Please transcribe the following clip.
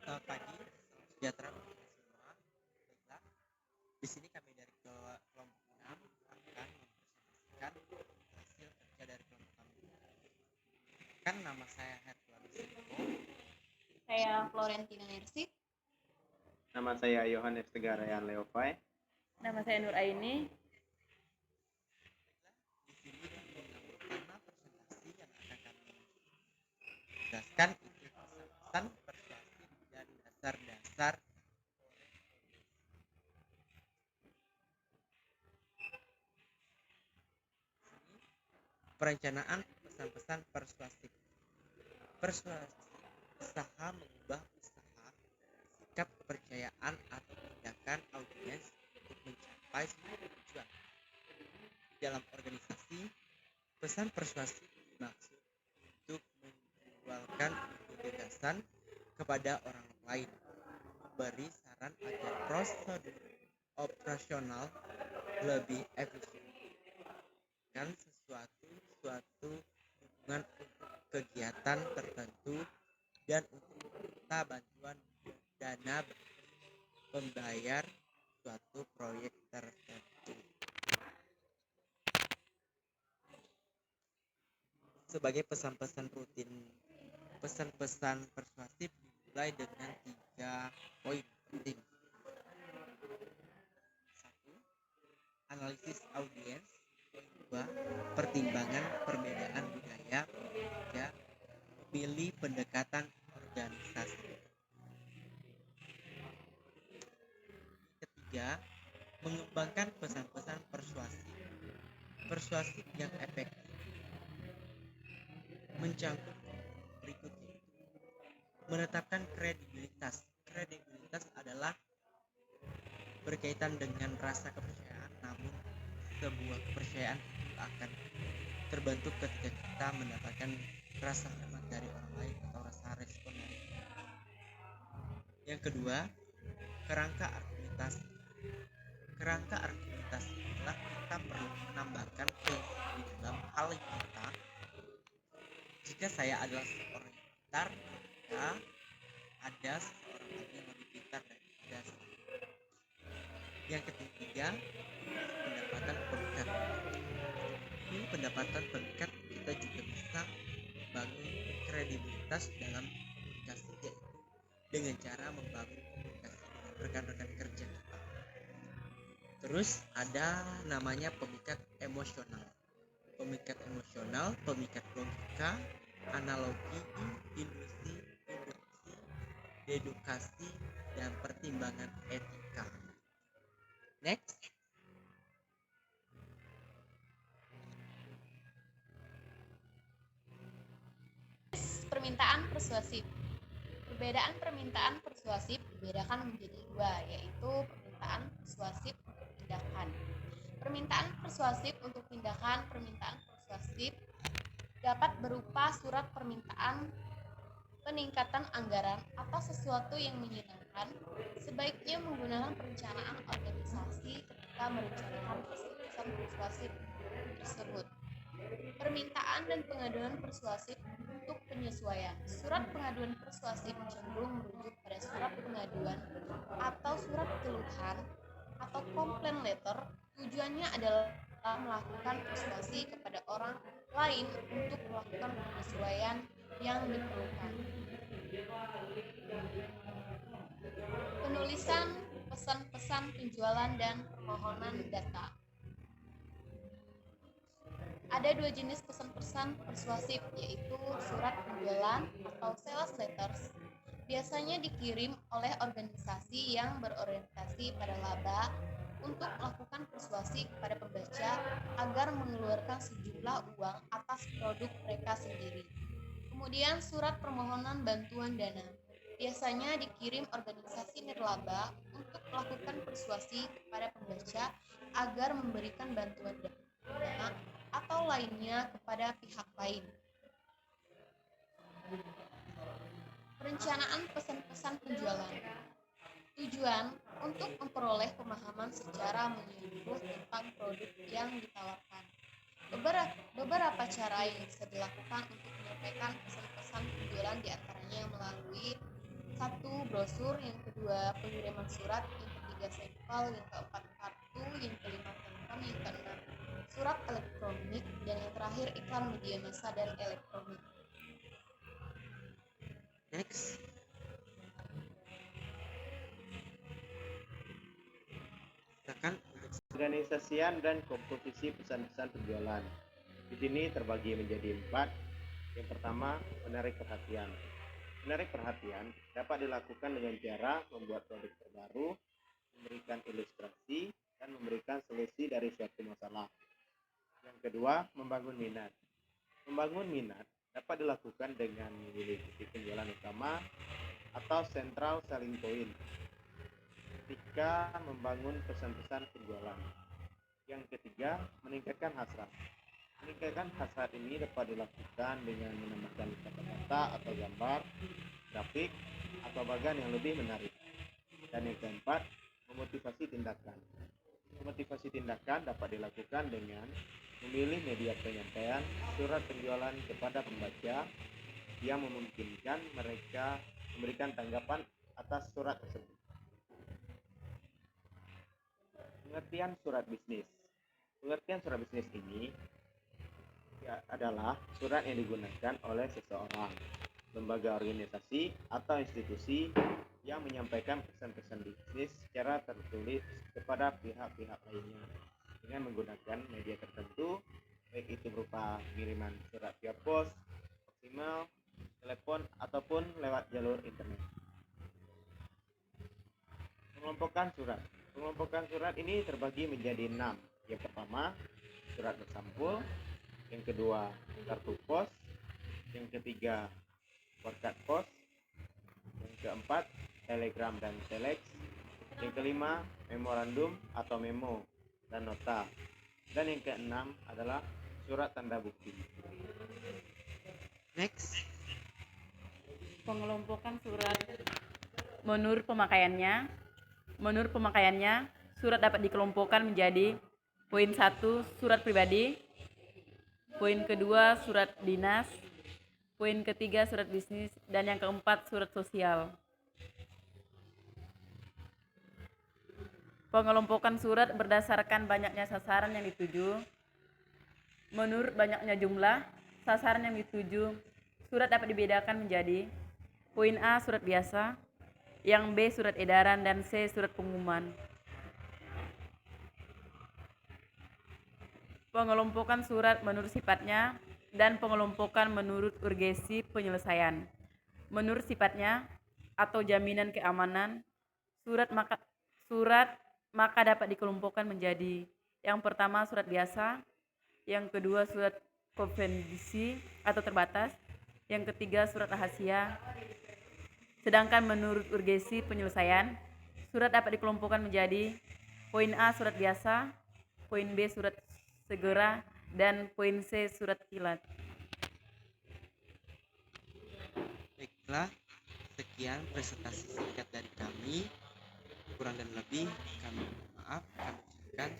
Selamat pagi, sejahtera untuk kita semua. Baiklah, di sini kami dari kelompok 6 akan mempresentasikan hasil kerja dari kelompok kami. Kan nama saya Hercules Eko. Saya Florentina Nersi. Nama saya Yohanes Tegarayan Leopai. Nama saya Nur Aini. Baiklah, di sini tema presentasi yang akan kami jelaskan itu pesan-pesan persuasif dan dasar-dasar perencanaan pesan-pesan persuasif. Persuasif usaha mengubah usaha, sikap kepercayaan atau tindakan audiens untuk mencapai suatu tujuan. Di dalam organisasi, pesan persuasif dimaksud untuk menjualkan ide gagasan kepada orang lain, memberi saran agar prosedur operasional lebih efisien, dan suatu dukungan untuk kegiatan tertentu dan untuk meminta bantuan dana pembayar suatu proyek tertentu. Sebagai pesan-pesan rutin, pesan-pesan persuasif dimulai dengan 3 poin penting. 1. Analisis audiens. 2. Pertimbangan perbedaan budaya. 3. Memilih pendekatan organisasi. Ketiga, mengembangkan pesan-pesan persuasif yang efektif. Mencangkup berikut itu. Menetapkan kredibilitas. Kredibilitas adalah berkaitan dengan rasa kepercayaan, namun sebuah kepercayaan itu akan terbentuk ketika kita mendapatkan rasa hormat dari orang lain atau rasa respon dari orang lain. Yang kedua, kerangka argumentasi. Kerangka argumentasi adalah kita perlu menambahkan prinsip di dalam hal kita. Jika saya adalah seorang yang pintar, maka ada seseorang lagi yang lebih pintar daripada saya. Yang ketiga, pendapatan pemikat. Ini pendapatan pemikat kita juga bisa membangun kredibilitas dalam komunikasi, yaitu dengan cara membangun komunikasi dengan rekan-rekan kerja kita. Terus ada namanya pemikat emosional. Pemikat emosional, pemikat logika, analogi, induksi, dedukasi, dan pertimbangan etika. Next. Permintaan persuasif. Perbedaan permintaan persuasif dibedakan menjadi dua, yaitu permintaan persuasif untuk tindakan. Permintaan persuasif untuk tindakan. Permintaan persuasif dapat berupa surat permintaan, peningkatan anggaran, atau sesuatu yang menyenangkan. Sebaiknya menggunakan perencanaan organisasi ketika merencanakan pesan persuasif tersebut. Permintaan dan pengaduan persuasif untuk penyesuaian. Surat pengaduan persuasif cenderung merujuk pada surat pengaduan atau surat keluhan atau complaint letter. Tujuannya adalah melakukan persuasi kepada orang lain untuk melakukan penyesuaian yang diperlukan. Penulisan pesan-pesan penjualan dan permohonan data. Ada dua jenis pesan-pesan persuasif, yaitu surat penjualan atau sales letters. Biasanya dikirim oleh organisasi yang berorientasi pada laba untuk melakukan persuasi kepada pembaca agar mengeluarkan sejumlah uang atas produk mereka sendiri. Kemudian surat permohonan bantuan dana. Biasanya dikirim organisasi nirlaba untuk melakukan persuasi kepada pembaca agar memberikan bantuan dana atau lainnya kepada pihak lain. Perencanaan pesan-pesan penjualan. Tujuan untuk memperoleh pemahaman secara menyeluruh tentang produk yang ditawarkan. Beberapa cara yang bisa dilakukan untuk menyampaikan pesan-pesan penjualan diantaranya melalui 1. brosur, yang kedua pengiriman surat, yang ketiga sampel, yang keempat kartu, yang kelima telepon, yang keenam surat elektronik, dan yang terakhir iklan media massa dan elektronik. Next. Silakan untuk Organisasian dan komposisi pesan-pesan penjualan. Di sini terbagi menjadi 4. Yang pertama, menarik perhatian. Menarik perhatian dapat dilakukan dengan cara membuat produk terbaru, memberikan ilustrasi, dan memberikan solusi dari suatu masalah. Yang kedua, membangun minat. Membangun minat dapat dilakukan dengan memilih titik penjualan utama atau central selling point ketika membangun pesan-pesan penjualan. Yang ketiga, meningkatkan hasrat. Meningkatkan hasrat ini dapat dilakukan dengan menambahkan kata-kata atau gambar, grafik, atau bagian yang lebih menarik. Dan yang keempat, memotivasi tindakan. Memotivasi tindakan dapat dilakukan dengan memilih media penyampaian surat penjualan kepada pembaca yang memungkinkan mereka memberikan tanggapan atas surat tersebut. Pengertian surat bisnis. Pengertian surat bisnis ini adalah surat yang digunakan oleh seseorang, lembaga organisasi, atau institusi yang menyampaikan pesan-pesan bisnis secara tertulis kepada pihak-pihak lainnya dengan menggunakan media tertentu, baik itu berupa pengiriman surat via pos, email, telepon, ataupun lewat jalur internet. Pengelompokan surat. Pengelompokan surat ini terbagi menjadi 6. Yang pertama, surat bersampul. Yang kedua, kartu pos. Yang ketiga, kotak pos. Yang keempat, telegram dan telex. Yang kelima, memorandum atau memo dan nota. Dan yang keenam adalah surat tanda bukti. next. Pengelompokan surat menurut pemakaiannya, surat dapat dikelompokkan menjadi poin 1 surat pribadi, poin kedua surat dinas, poin ketiga surat bisnis, dan yang keempat surat sosial. Pengelompokan surat berdasarkan banyaknya sasaran yang dituju. Menurut banyaknya jumlah sasaran yang dituju, surat dapat dibedakan menjadi poin A surat biasa, yang B surat edaran, dan C surat pengumuman. Pengelompokan surat menurut sifatnya dan pengelompokan menurut urgensi penyelesaian. Menurut sifatnya atau jaminan keamanan, surat maka dapat dikelompokkan menjadi yang pertama surat biasa, yang kedua surat konfidensi atau terbatas, yang ketiga surat rahasia. Sedangkan menurut urgensi penyelesaian, surat dapat dikelompokkan menjadi poin A surat biasa, poin B surat segera, dan poin C surat kilat. Baiklah, sekian presentasi singkat dari kami. Kurang dan lebih kami mohon maaf. Kami ucapkan